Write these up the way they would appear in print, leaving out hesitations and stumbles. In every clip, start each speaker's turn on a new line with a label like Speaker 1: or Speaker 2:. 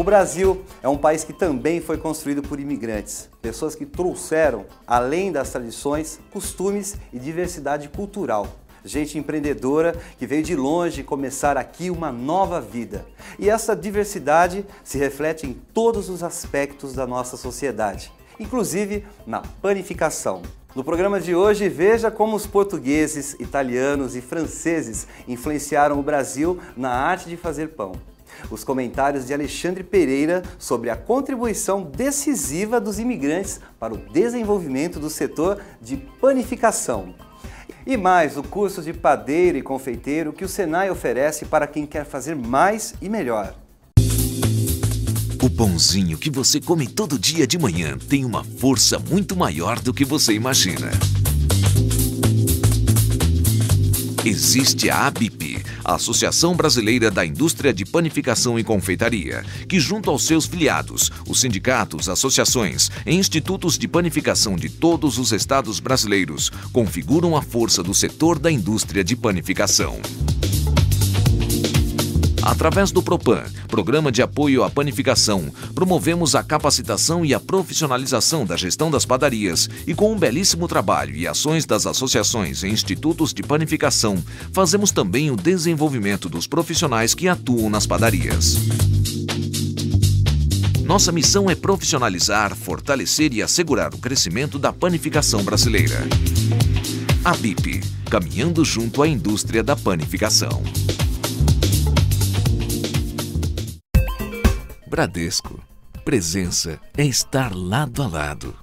Speaker 1: Brasil é um país que também foi construído por imigrantes, pessoas que trouxeram, além das tradições, costumes e diversidade cultural. Gente empreendedora que veio de longe começar aqui uma nova vida. E essa diversidade se reflete em todos os aspectos da nossa sociedade, inclusive na panificação. No programa de hoje, veja como os portugueses, italianos e franceses influenciaram o Brasil na arte de fazer pão. Os comentários de Alexandre Pereira sobre a contribuição decisiva dos imigrantes para o desenvolvimento do setor de panificação. E mais o curso de padeiro e confeiteiro que o Senai oferece para quem quer fazer mais e melhor.
Speaker 2: O pãozinho que você come todo dia de manhã tem uma força muito maior do que você imagina. Existe a ABIP, a Associação Brasileira da Indústria de Panificação e Confeitaria, que junto aos seus filiados, os sindicatos, associações e institutos de panificação de todos os estados brasileiros, configuram a força do setor da indústria de panificação. Através do PROPAN, Programa de Apoio à Panificação, promovemos a capacitação e a profissionalização da gestão das padarias e com um belíssimo trabalho e ações das associações e institutos de panificação, fazemos também o desenvolvimento dos profissionais que atuam nas padarias. Nossa missão é profissionalizar, fortalecer e assegurar o crescimento da panificação brasileira. ABIP, caminhando junto à indústria da panificação. Bradesco. Presença é estar lado a lado.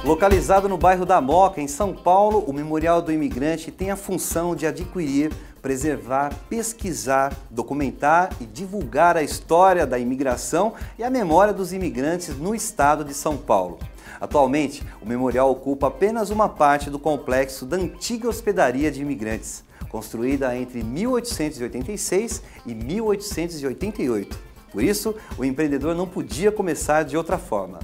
Speaker 1: Localizado no bairro da Moca, em São Paulo, o Memorial do Imigrante tem a função de adquirir, preservar, pesquisar, documentar e divulgar a história da imigração e a memória dos imigrantes no estado de São Paulo. Atualmente, o memorial ocupa apenas uma parte do complexo da antiga hospedaria de imigrantes, construída entre 1886 e 1888. Por isso, o empreendedor não podia começar de outra forma.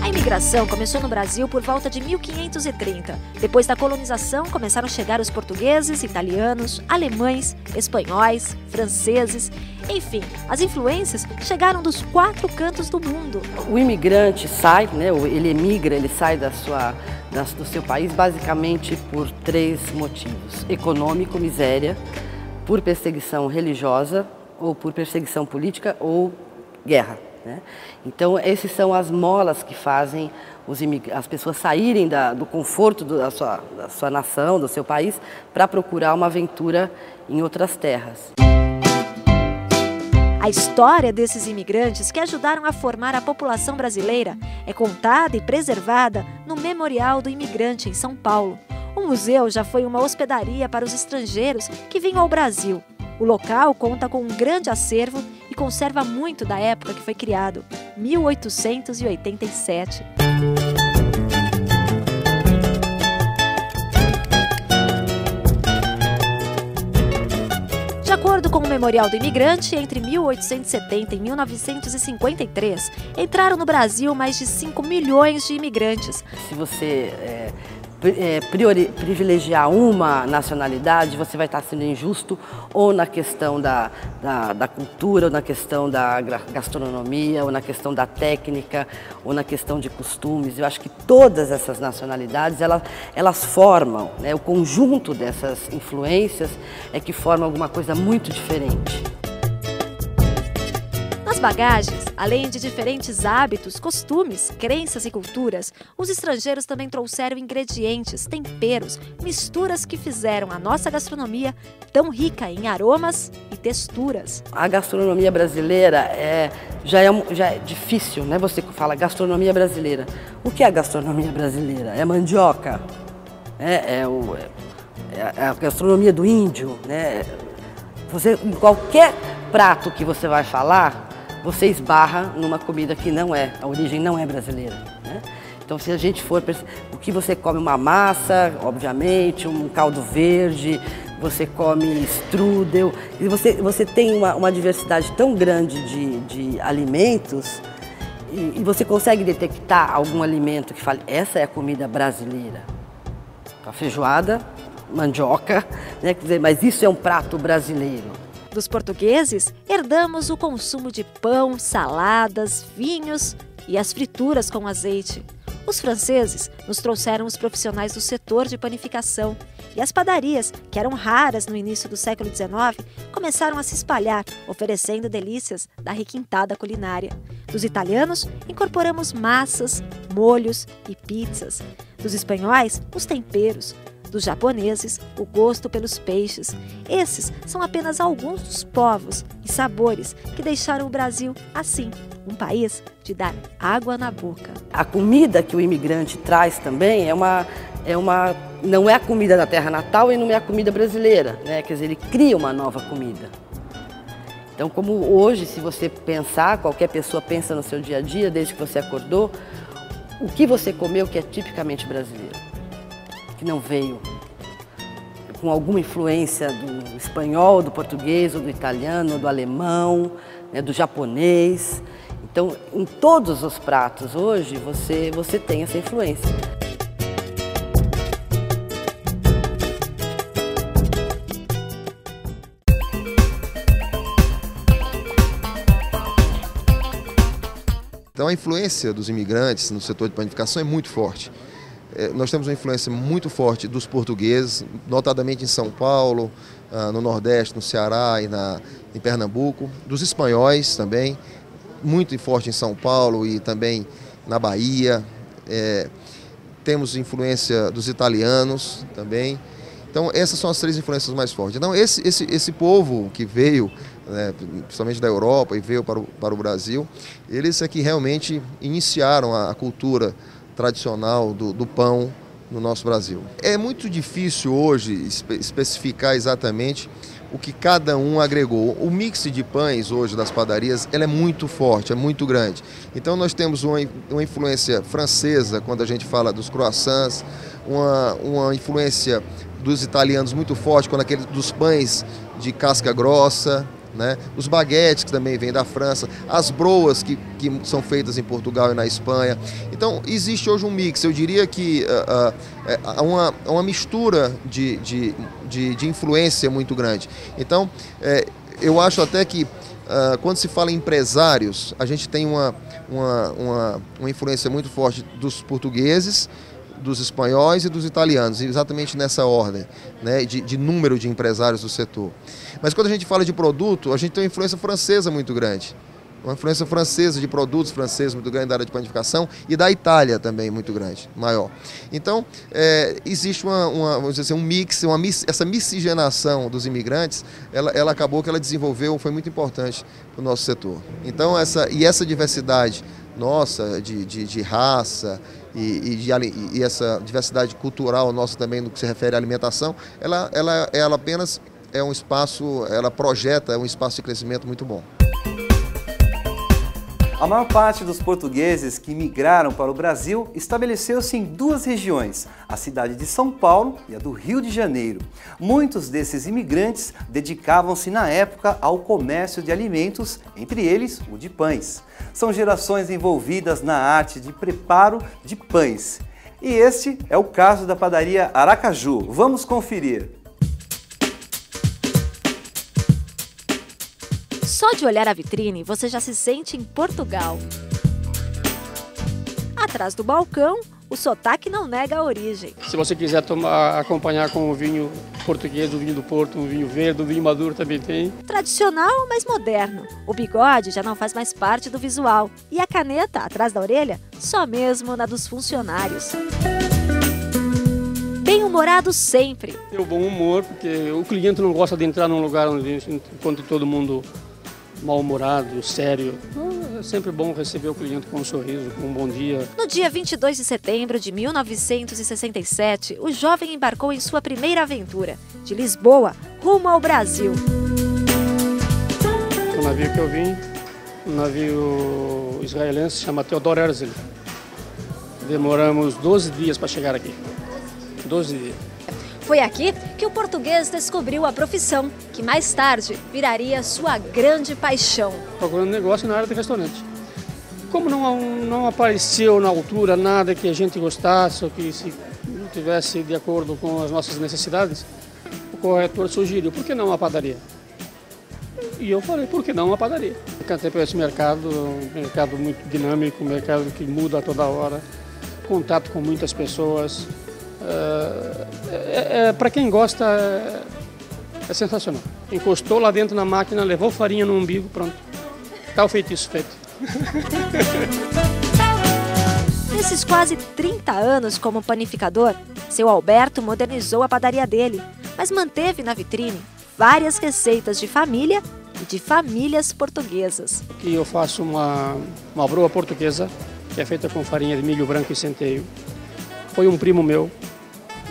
Speaker 3: A imigração começou no Brasil por volta de 1530. Depois da colonização, começaram a chegar os portugueses, italianos, alemães, espanhóis, franceses. Enfim, as influências chegaram dos 4 cantos do mundo.
Speaker 4: O imigrante sai, ele emigra, ele sai do seu país basicamente por 3 motivos: econômico, miséria, por perseguição religiosa, ou por perseguição política, ou guerra. Então, essas são as molas que fazem as pessoas saírem do conforto da sua nação, do seu país, para procurar uma aventura em outras terras.
Speaker 3: A história desses imigrantes que ajudaram a formar a população brasileira é contada e preservada no Memorial do Imigrante, em São Paulo. O museu já foi uma hospedaria para os estrangeiros que vinham ao Brasil. O local conta com um grande acervo e conserva muito da época que foi criado, 1887. De acordo com o Memorial do Imigrante, entre 1870 e 1953, entraram no Brasil mais de 5 milhões de imigrantes.
Speaker 4: Se você privilegiar uma nacionalidade, você vai estar sendo injusto ou na questão da cultura, ou na questão da gastronomia, ou na questão da técnica, ou na questão de costumes. Eu acho que todas essas nacionalidades, elas formam, o conjunto dessas influências é que forma alguma coisa muito diferente.
Speaker 3: Nas bagagens, além de diferentes hábitos, costumes, crenças e culturas, os estrangeiros também trouxeram ingredientes, temperos, misturas que fizeram a nossa gastronomia tão rica em aromas e texturas.
Speaker 4: A gastronomia brasileira já é difícil, né? Você fala gastronomia brasileira. O que é a gastronomia brasileira? É mandioca? É a gastronomia do índio, né? Em qualquer prato que você vai falar, você esbarra numa comida que a origem não é brasileira, né? Então, se a gente for, o que você come, uma massa, obviamente, um caldo verde, você come strudel, e você tem uma diversidade tão grande de alimentos, e você consegue detectar algum alimento que fale, essa é a comida brasileira. A feijoada, mandioca, né? Quer dizer, mas isso é um prato brasileiro.
Speaker 3: Dos portugueses, herdamos o consumo de pão, saladas, vinhos e as frituras com azeite. Os franceses nos trouxeram os profissionais do setor de panificação e as padarias, que eram raras no início do século XIX, começaram a se espalhar, oferecendo delícias da requintada culinária. Dos italianos, incorporamos massas, molhos e pizzas. Dos espanhóis, os temperos. Dos japoneses, o gosto pelos peixes. Esses são apenas alguns dos povos e sabores que deixaram o Brasil assim, um país de dar água na boca.
Speaker 4: A comida que o imigrante traz também não é a comida da terra natal e não é a comida brasileira, né? Quer dizer, ele cria uma nova comida. Então, como hoje, se você pensar, qualquer pessoa pensa no seu dia a dia, desde que você acordou, o que você comeu que é tipicamente brasileiro, que não veio com alguma influência do espanhol, do português, ou do italiano, ou do alemão, né, do japonês. Então, em todos os pratos hoje, você tem essa influência.
Speaker 5: Então a influência dos imigrantes no setor de panificação é muito forte. Nós temos uma influência muito forte dos portugueses, notadamente em São Paulo, no Nordeste, no Ceará e em Pernambuco, dos espanhóis também, muito forte em São Paulo e também na Bahia. Temos influência dos italianos também. Então essas são as três influências mais fortes. Então esse povo que veio, né, principalmente da Europa e veio para o Brasil, eles é que realmente iniciaram a cultura tradicional do pão no nosso Brasil. É muito difícil hoje especificar exatamente o que cada um agregou. O mix de pães hoje das padarias ela é muito forte, é muito grande. Então nós temos uma influência francesa quando a gente fala dos croissants, uma influência dos italianos muito forte quando dos pães de casca grossa, né? Os baguetes que também vêm da França, as broas que são feitas em Portugal e na Espanha. Então existe hoje um mix, eu diria que uma mistura de influência muito grande. Então eu acho até que quando se fala em empresários, a gente tem uma influência muito forte dos portugueses, dos espanhóis e dos italianos, exatamente nessa ordem, né, de número de empresários do setor. Mas quando a gente fala de produto, a gente tem uma influência francesa muito grande. Uma influência francesa de produtos franceses muito grande da área de panificação e da Itália também muito grande, maior. Então, existe vamos dizer assim, um mix, essa miscigenação dos imigrantes, ela acabou que ela desenvolveu, foi muito importante para o nosso setor. Então, essa diversidade nossa de raça e essa diversidade cultural nossa também no que se refere à alimentação, ela apenas é um espaço, ela projeta um espaço de crescimento muito bom.
Speaker 1: A maior parte dos portugueses que migraram para o Brasil estabeleceu-se em duas regiões, a cidade de São Paulo e a do Rio de Janeiro. Muitos desses imigrantes dedicavam-se na época ao comércio de alimentos, entre eles o de pães. São gerações envolvidas na arte de preparo de pães. E este é o caso da padaria Aracaju. Vamos conferir.
Speaker 3: Só de olhar a vitrine, você já se sente em Portugal. Atrás do balcão, o sotaque não nega a origem.
Speaker 6: Se você quiser acompanhar com o vinho português, o vinho do Porto, o vinho verde, o vinho maduro também tem.
Speaker 3: Tradicional, mas moderno. O bigode já não faz mais parte do visual. E a caneta, atrás da orelha, só mesmo na dos funcionários. Bem-humorado sempre.
Speaker 6: Tem o bom humor, porque o cliente não gosta de entrar num lugar onde encontra todo mundo mal-humorado, sério. É sempre bom receber o cliente com um sorriso, com um bom dia.
Speaker 3: No dia 22 de setembro de 1967, o jovem embarcou em sua primeira aventura, de Lisboa rumo ao Brasil.
Speaker 6: O navio que eu vim, um navio israelense, chama Theodor Herzl. Demoramos 12 dias para chegar aqui. 12 dias.
Speaker 3: Foi aqui que o português descobriu a profissão, que mais tarde viraria sua grande paixão.
Speaker 6: Procurando negócio na área de restaurante. Como não apareceu na altura nada que a gente gostasse ou que se não tivesse de acordo com as nossas necessidades, o corretor sugeriu, por que não uma padaria? E eu falei, por que não uma padaria? Encantei por esse mercado, um mercado muito dinâmico, um mercado que muda a toda hora, contato com muitas pessoas. Para quem gosta, é sensacional. Encostou lá dentro na máquina, levou farinha no umbigo, pronto. Tá o feitiço feito.
Speaker 3: Nesses quase 30 anos como panificador, seu Alberto modernizou a padaria dele, mas manteve na vitrine várias receitas de família e de famílias portuguesas.
Speaker 6: Aqui eu faço uma broa portuguesa, que é feita com farinha de milho branco e centeio. Foi um primo meu,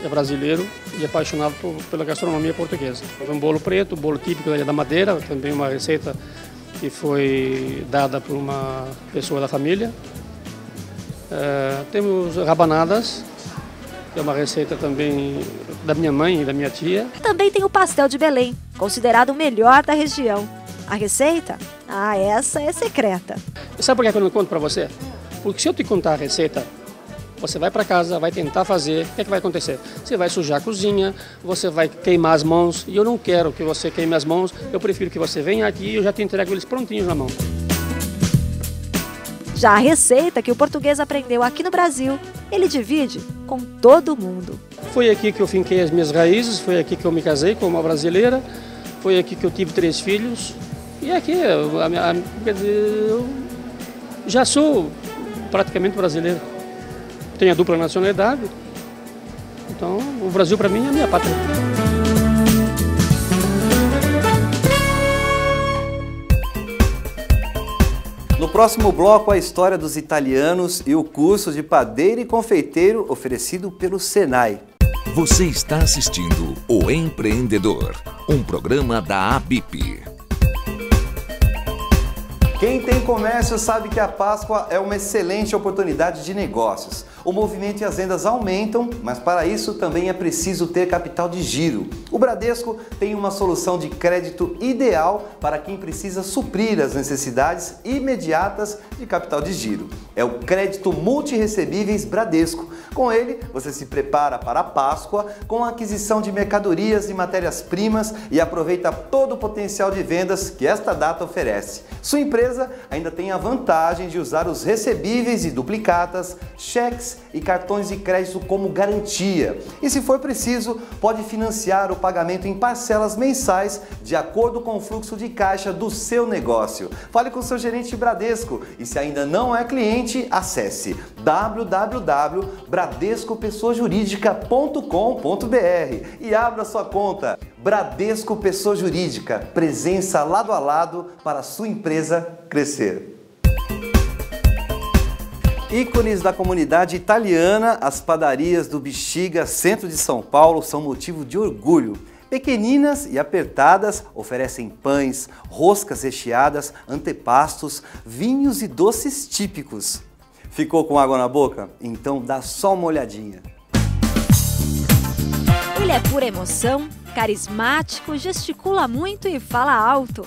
Speaker 6: é brasileiro e apaixonado pela gastronomia portuguesa. Um bolo preto, bolo típico da Madeira, também uma receita que foi dada por uma pessoa da família. Temos rabanadas, que é uma receita também da minha mãe e da minha tia.
Speaker 3: Também tem o pastel de Belém, considerado o melhor da região. A receita? Essa é secreta.
Speaker 6: Sabe por que eu não conto para você? Porque se eu te contar a receita, você vai para casa, vai tentar fazer, o que é que vai acontecer? Você vai sujar a cozinha, você vai queimar as mãos, e eu não quero que você queime as mãos, eu prefiro que você venha aqui e eu já te entrego eles prontinhos na mão.
Speaker 3: Já a receita que o português aprendeu aqui no Brasil, ele divide com todo mundo.
Speaker 6: Foi aqui que eu finquei as minhas raízes, foi aqui que eu me casei com uma brasileira, foi aqui que eu tive 3 filhos, e aqui eu já sou praticamente brasileiro. Tenho a dupla nacionalidade, então o Brasil para mim é a minha pátria.
Speaker 1: No próximo bloco, a história dos italianos e o curso de padeiro e confeiteiro oferecido pelo Senai.
Speaker 2: Você está assistindo O Empreendedor, um programa da ABIP.
Speaker 1: Quem tem comércio sabe que a Páscoa é uma excelente oportunidade de negócios. O movimento e as vendas aumentam, mas para isso também é preciso ter capital de giro. O Bradesco tem uma solução de crédito ideal para quem precisa suprir as necessidades imediatas de capital de giro. É o crédito multirecebíveis Bradesco. Com ele, você se prepara para a Páscoa com a aquisição de mercadorias e matérias-primas e aproveita todo o potencial de vendas que esta data oferece. Sua empresa ainda tem a vantagem de usar os recebíveis e duplicatas, cheques e cartões de crédito como garantia. E se for preciso, pode financiar o pagamento em parcelas mensais de acordo com o fluxo de caixa do seu negócio. Fale com o seu gerente Bradesco e se ainda não é cliente, acesse www.bradescopessoajurídica.com.br e abra sua conta. Bradesco Pessoa Jurídica, presença lado a lado para a sua empresa crescer. Ícones da comunidade italiana, as padarias do Bexiga, centro de São Paulo, são motivo de orgulho. Pequeninas e apertadas, oferecem pães, roscas recheadas, antepastos, vinhos e doces típicos. Ficou com água na boca? Então dá só uma olhadinha.
Speaker 3: Ele é pura emoção, carismático, gesticula muito e fala alto.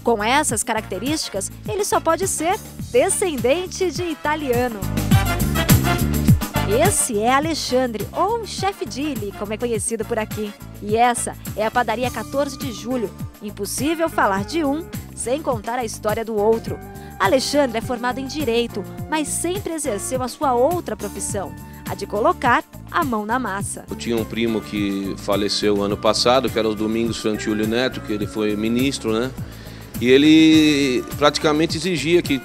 Speaker 3: Com essas características, ele só pode ser descendente de italiano. Esse é Alexandre, ou Chef Dilly, como é conhecido por aqui. E essa é a padaria 14 de Julho. Impossível falar de um sem contar a história do outro. Alexandre é formado em Direito, mas sempre exerceu a sua outra profissão, a de colocar a mão na massa.
Speaker 7: Eu tinha um primo que faleceu ano passado, que era o Domingos Fantiulli Neto, que ele foi ministro, né? E ele praticamente exigia que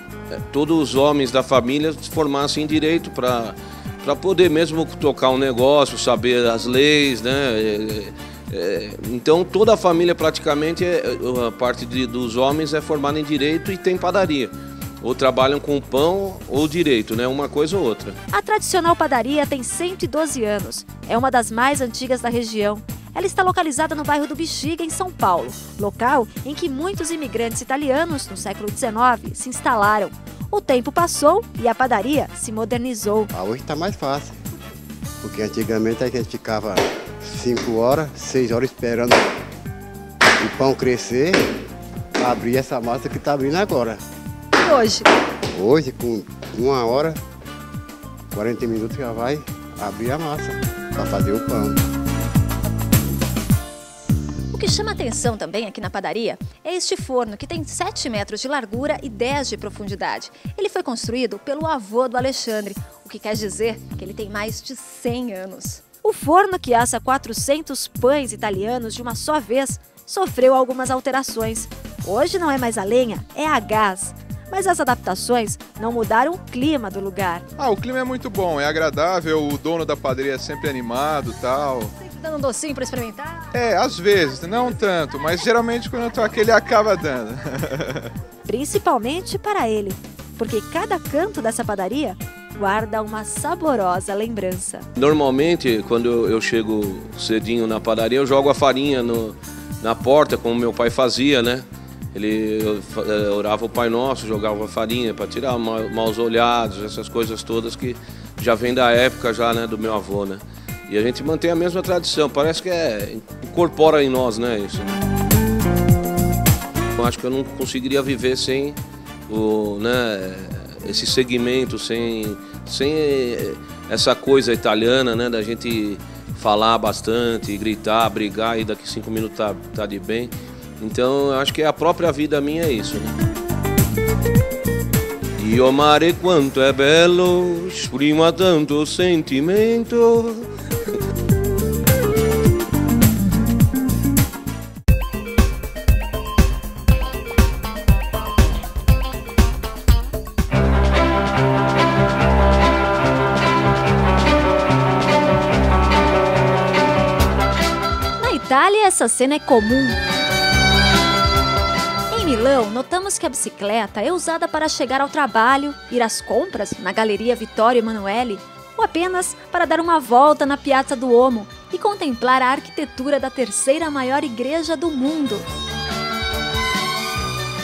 Speaker 7: todos os homens da família se formassem em direito para poder mesmo tocar um negócio, saber as leis, né? Então toda a família praticamente, a parte dos homens é formada em direito e tem padaria. Ou trabalham com pão ou direito, né? Uma coisa ou outra.
Speaker 3: A tradicional padaria tem 112 anos. É uma das mais antigas da região. Ela está localizada no bairro do Bexiga, em São Paulo, local em que muitos imigrantes italianos, no século XIX, se instalaram. O tempo passou e a padaria se modernizou.
Speaker 8: Hoje está mais fácil, porque antigamente a gente ficava 5 horas, 6 horas esperando o pão crescer para abrir essa massa que está abrindo agora.
Speaker 3: E hoje?
Speaker 8: Hoje, com 1 hora, 40 minutos já vai abrir a massa para fazer o pão.
Speaker 3: O O que chama atenção também aqui na padaria é este forno, que tem 7 metros de largura e 10 de profundidade. Ele foi construído pelo avô do Alexandre, o que quer dizer que ele tem mais de 100 anos. O forno, que assa 400 pães italianos de uma só vez, sofreu algumas alterações. Hoje não é mais a lenha, é a gás. Mas as adaptações não mudaram o clima do lugar.
Speaker 9: O clima é muito bom, é agradável, o dono da padaria é sempre animado e tal.
Speaker 3: Sempre dando um docinho para experimentar?
Speaker 9: Às vezes, não tanto, mas geralmente quando eu tô aqui ele acaba dando.
Speaker 3: Principalmente para ele, porque cada canto dessa padaria guarda uma saborosa lembrança.
Speaker 7: Normalmente, quando eu chego cedinho na padaria, eu jogo a farinha na porta, como meu pai fazia, né? Ele orava o Pai Nosso, jogava farinha para tirar maus olhados, essas coisas todas que já vem da época já, né, do meu avô, né? E a gente mantém a mesma tradição, parece que incorpora em nós, né, isso. Eu acho que eu não conseguiria viver sem esse segmento, sem essa coisa italiana, né, da gente falar bastante, gritar, brigar e daqui 5 minutos tá de bem. Então, eu acho que a própria vida minha é isso, né? Io mare quanto è bello, esprima tanto sentimento.
Speaker 3: Na Itália, essa cena é comum. Em Milão, notamos que a bicicleta é usada para chegar ao trabalho, ir às compras na Galeria Vittorio Emanuele ou apenas para dar uma volta na Piazza Duomo e contemplar a arquitetura da terceira maior igreja do mundo.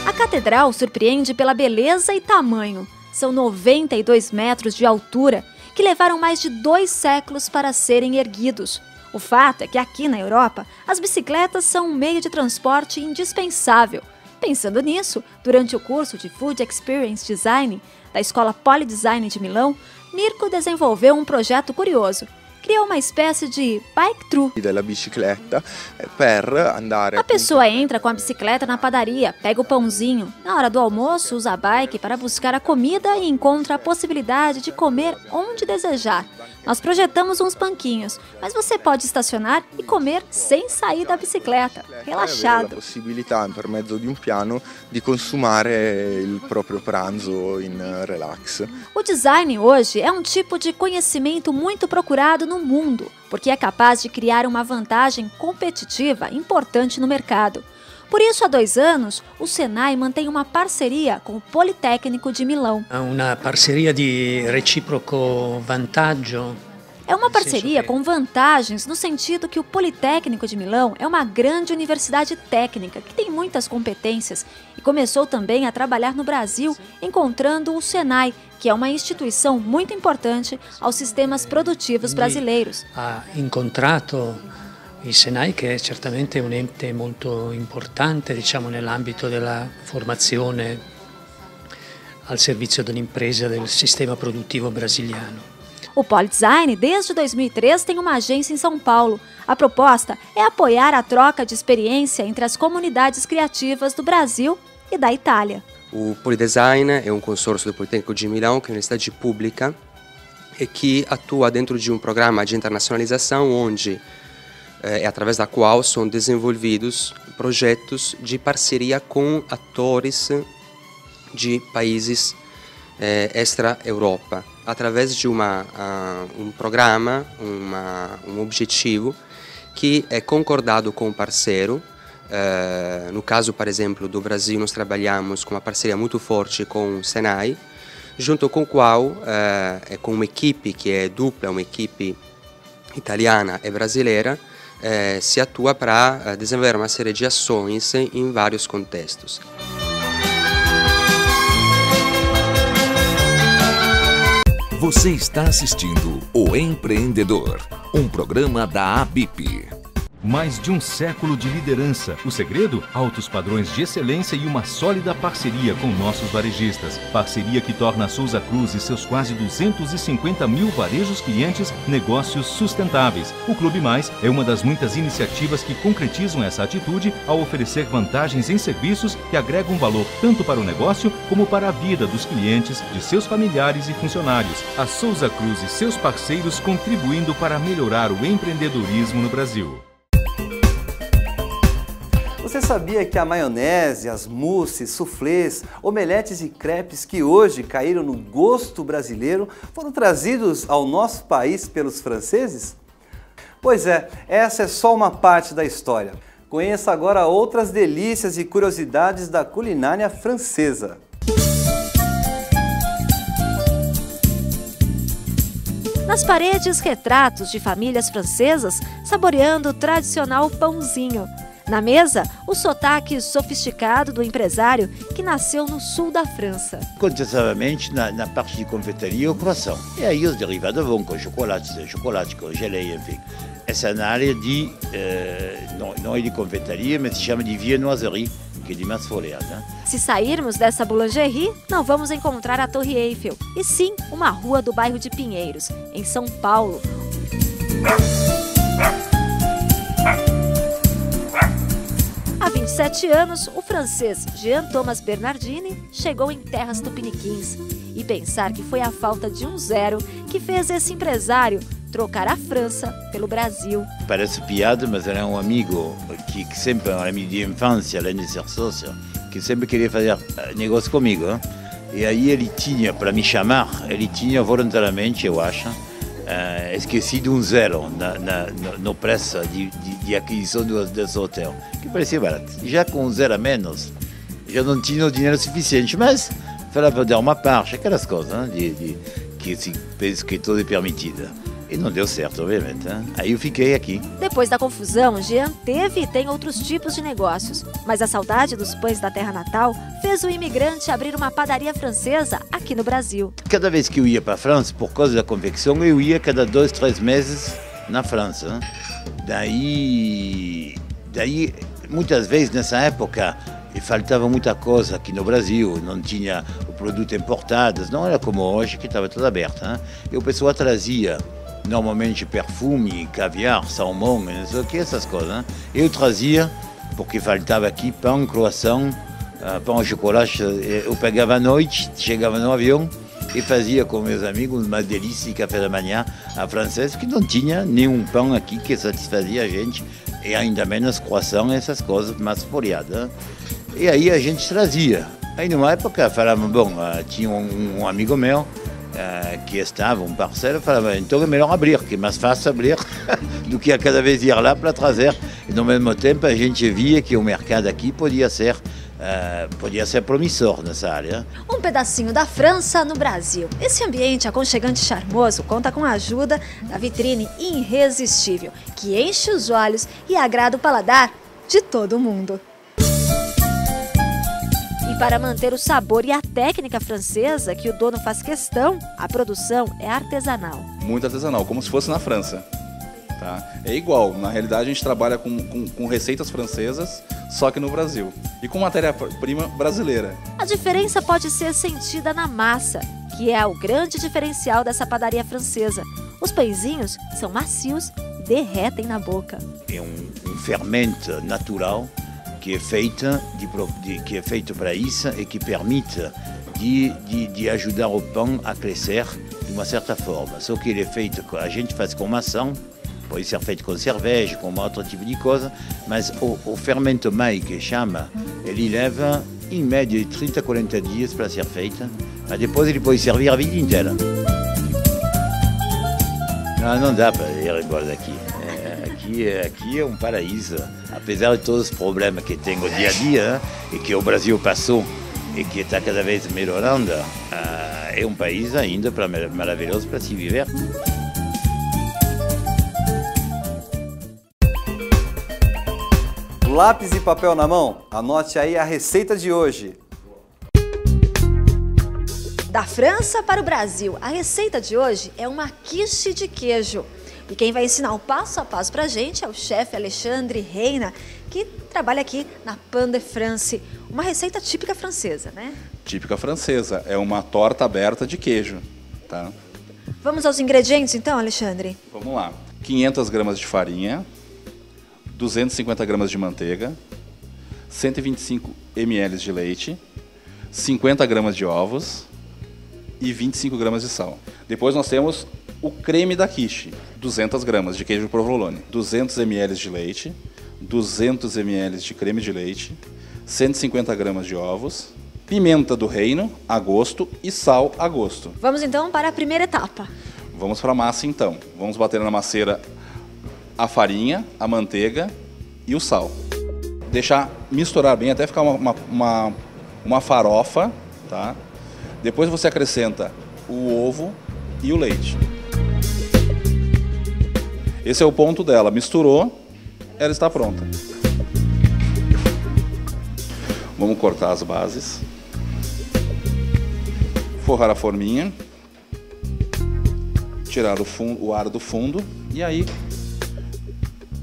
Speaker 3: A catedral surpreende pela beleza e tamanho. São 92 metros de altura que levaram mais de 2 séculos para serem erguidos. O fato é que aqui na Europa, as bicicletas são um meio de transporte indispensável. Pensando nisso, durante o curso de Food Experience Design da Escola Polidesign de Milão, Mirko desenvolveu um projeto curioso. Criou uma espécie de bike-thru. A pessoa entra com a bicicleta na padaria, pega o pãozinho. Na hora do almoço, usa a bike para buscar a comida e encontra a possibilidade de comer onde desejar. Nós projetamos uns banquinhos, mas você pode estacionar e comer sem sair da bicicleta, relaxado.
Speaker 10: A possibilità, per mezzo di piano, di consumare il proprio pranzo in relax.
Speaker 3: O design hoje é um tipo de conhecimento muito procurado no mundo, porque é capaz de criar uma vantagem competitiva importante no mercado. Por isso, há 2 anos, o Senai mantém uma parceria com o Politécnico de Milão.
Speaker 11: Uma parceria de recíproco vantaggio.
Speaker 3: É uma parceria com vantagens no sentido que o Politécnico de Milão é uma grande universidade técnica que tem muitas competências e começou também a trabalhar no Brasil, encontrando o Senai, que é uma instituição muito importante aos sistemas produtivos brasileiros.
Speaker 11: Ha incontrato il Senai, che è certamente un ente molto importante, diciamo, nell'ambito della formazione al servizio dell'impresa del sistema produttivo brasiliano.
Speaker 3: O Polidesign, desde 2003, tem uma agência em São Paulo. A proposta é apoiar a troca de experiência entre as comunidades criativas do Brasil e da Itália.
Speaker 12: O Polidesign é um consórcio do Politécnico de Milão, que é uma universidade pública e que atua dentro de um programa de internacionalização onde através da qual são desenvolvidos projetos de parceria com atores de países extra-Europa, através de um programa, um objetivo que é concordado com o parceiro. No caso, por exemplo, do Brasil, nós trabalhamos com uma parceria muito forte com o Senai, junto com o qual, com uma equipe que é dupla, uma equipe italiana e brasileira, se atua para desenvolver uma série de ações em vários contextos.
Speaker 2: Você está assistindo O Empreendedor, um programa da ABIP.
Speaker 13: Mais de um século de liderança. O segredo? Altos padrões de excelência e uma sólida parceria com nossos varejistas. Parceria que torna a Souza Cruz e seus quase 250 mil varejos clientes negócios sustentáveis. O Clube Mais é uma das muitas iniciativas que concretizam essa atitude ao oferecer vantagens em serviços que agregam valor tanto para o negócio como para a vida dos clientes, de seus familiares e funcionários. A Souza Cruz e seus parceiros contribuindo para melhorar o empreendedorismo no Brasil.
Speaker 1: Você sabia que a maionese, as mousses, soufflés, omeletes e crepes que hoje caíram no gosto brasileiro foram trazidos ao nosso país pelos franceses? Pois é, essa é só uma parte da história. Conheça agora outras delícias e curiosidades da culinária francesa.
Speaker 3: Nas paredes, retratos de famílias francesas saboreando o tradicional pãozinho. Na mesa, o sotaque sofisticado do empresário que nasceu no sul da França.
Speaker 14: Contestavelmente, na parte de confeitaria, o croissant. E aí os derivados vão com chocolate, com geleia, enfim. Essa é na área de, não é de confeitaria, mas se chama de viennoiserie, que é de mais folhada.
Speaker 3: Se sairmos dessa boulangerie, não vamos encontrar a Torre Eiffel, e sim uma rua do bairro de Pinheiros, em São Paulo. Há 27 anos, o francês Jean-Thomas Bernardini chegou em terras tupiniquins. E pensar que foi a falta de um zero que fez esse empresário trocar a França pelo Brasil.
Speaker 14: Parece piada, mas era um amigo que sempre, um amigo de infância, além de ser sócio, que sempre queria fazer negócio comigo. Hein? E aí ele tinha, para me chamar, ele tinha voluntariamente, eu acho, esquecido um zero no preço de aquisição desse hotel, que parecia barato. Já com um zero a menos, já não tinha o dinheiro suficiente, mas falava dar uma parte, aquelas coisas, que se pensa que tudo é permitido. E não deu certo, obviamente. Hein? Aí eu fiquei aqui.
Speaker 3: Depois da confusão, Jean teve e tem outros tipos de negócios. Mas a saudade dos pães da terra natal fez o imigrante abrir uma padaria francesa aqui no Brasil.
Speaker 14: Cada vez que eu ia para a França, por causa da confecção, eu ia cada 2, 3 meses na França. Hein? Daí, muitas vezes nessa época, faltava muita coisa aqui no Brasil, não tinha o produto importado, não era como hoje que estava tudo aberto. Hein? E o pessoal trazia normalmente perfume, caviar, salmão, não sei o que, essas coisas. Hein? Eu trazia, porque faltava aqui pão, croissant, pão de chocolate. Eu pegava à noite, chegava no avião e fazia com meus amigos uma delícia de café da manhã à francesa, que não tinha nenhum pão aqui que satisfazia a gente, e ainda menos croissant, essas coisas mais folhadas. E aí a gente trazia. Aí numa época falava, bom, tinha um amigo meu, que estava, um parceiro, falava, então é melhor abrir, que é mais fácil abrir do que a cada vez ir lá para trazer. E no mesmo tempo a gente via que o mercado aqui podia ser promissor nessa área.
Speaker 3: Um pedacinho da França no Brasil. Esse ambiente aconchegante e charmoso conta com a ajuda da vitrine irresistível, que enche os olhos e agrada o paladar de todo mundo. E para manter o sabor e a técnica francesa que o dono faz questão, a produção é artesanal.
Speaker 15: Muito artesanal, como se fosse na França. Tá? É igual, na realidade a gente trabalha com receitas francesas, só que no Brasil. E com matéria-prima brasileira.
Speaker 3: A diferença pode ser sentida na massa, que é o grande diferencial dessa padaria francesa. Os pãezinhos são macios e derretem na boca.
Speaker 14: É um fermento natural que é feito para isso e que permite de ajudar o pão a crescer de uma certa forma. Só que ele é feito, a gente faz com maçã, pode ser feito com cerveja, com outro tipo de coisa, mas o fermento mai que chama, ele leva em média de 30 a 40 dias para ser feito, mas depois ele pode servir a vida inteira. Não dá para ir embora daqui. Aqui é um paraíso, apesar de todos os problemas que tem o dia a dia e que o Brasil passou e que está cada vez melhorando, é um país ainda maravilhoso para se viver.
Speaker 1: Lápis e papel na mão, anote aí a receita de hoje.
Speaker 3: Da França para o Brasil, a receita de hoje é uma quiche de queijo. E quem vai ensinar o passo a passo pra gente é o chefe Alexandre Reina, que trabalha aqui na Pain de France, uma receita típica francesa, né?
Speaker 15: Típica francesa, é uma torta aberta de queijo, tá?
Speaker 3: Vamos aos ingredientes então, Alexandre?
Speaker 15: Vamos lá. 500 gramas de farinha, 250 gramas de manteiga, 125 ml de leite, 50 gramas de ovos e 25 gramas de sal. Depois nós temos o creme da quiche, 200 gramas de queijo provolone, 200 ml de leite, 200 ml de creme de leite, 150 gramas de ovos, pimenta do reino a gosto e sal a gosto.
Speaker 3: Vamos então para a primeira etapa.
Speaker 15: Vamos para a massa então. Vamos bater na masseira a farinha, a manteiga e o sal. Deixar misturar bem até ficar uma farofa, tá? Depois você acrescenta o ovo e o leite. Esse é o ponto dela. Misturou, ela está pronta. Vamos cortar as bases. Forrar a forminha. Tirar o ar do fundo e aí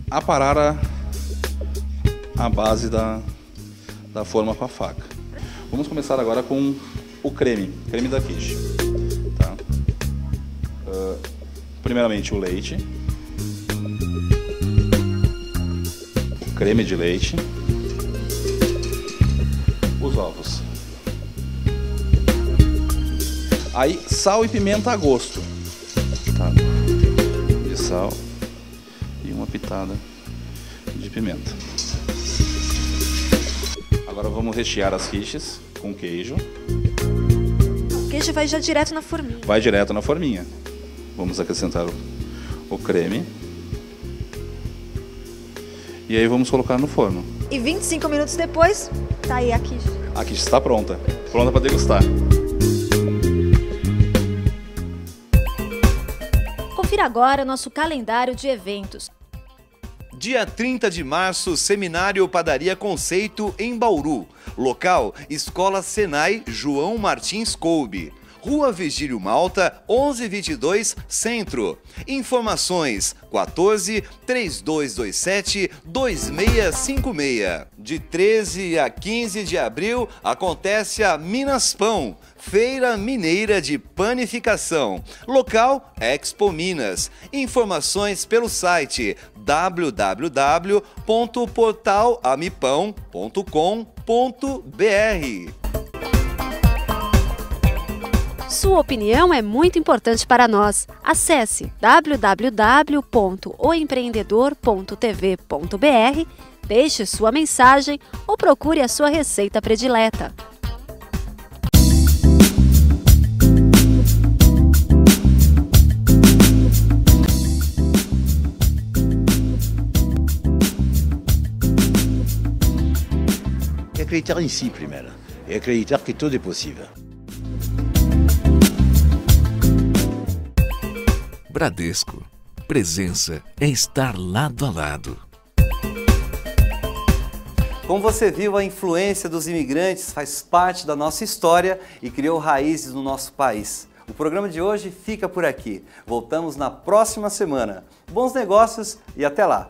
Speaker 15: aparar a base da forma com a faca. Vamos começar agora com o creme da quiche. Tá? Primeiramente o leite, o creme de leite, os ovos. Aí sal e pimenta a gosto. Tá? De sal e uma pitada de pimenta. Agora vamos rechear as quiches com queijo.
Speaker 3: O queijo vai já direto na forminha.
Speaker 15: Vai direto na forminha. Vamos acrescentar o creme. E aí vamos colocar no forno.
Speaker 3: E 25 minutos depois, tá aí a quiche.
Speaker 15: A quiche está pronta. Pronta para degustar.
Speaker 3: Confira agora nosso calendário de eventos.
Speaker 16: Dia 30 de março, Seminário Padaria Conceito em Bauru. Local, Escola Senai João Martins Coube. Rua Vigílio Malta, 1122, Centro. Informações 14 3227 2656. De 13 a 15 de abril acontece a Minas Pão, Feira Mineira de Panificação. Local, Expo Minas. Informações pelo site www.portalamipão.com.br.
Speaker 3: Sua opinião é muito importante para nós. Acesse www.oempreendedor.tv.br, deixe sua mensagem ou procure a sua receita predileta.
Speaker 14: E acreditar em si primeiro, e acreditar que tudo é possível.
Speaker 2: Bradesco. Presença é estar lado a lado.
Speaker 1: Como você viu, a influência dos imigrantes faz parte da nossa história e criou raízes no nosso país. O programa de hoje fica por aqui. Voltamos na próxima semana. Bons negócios e até lá!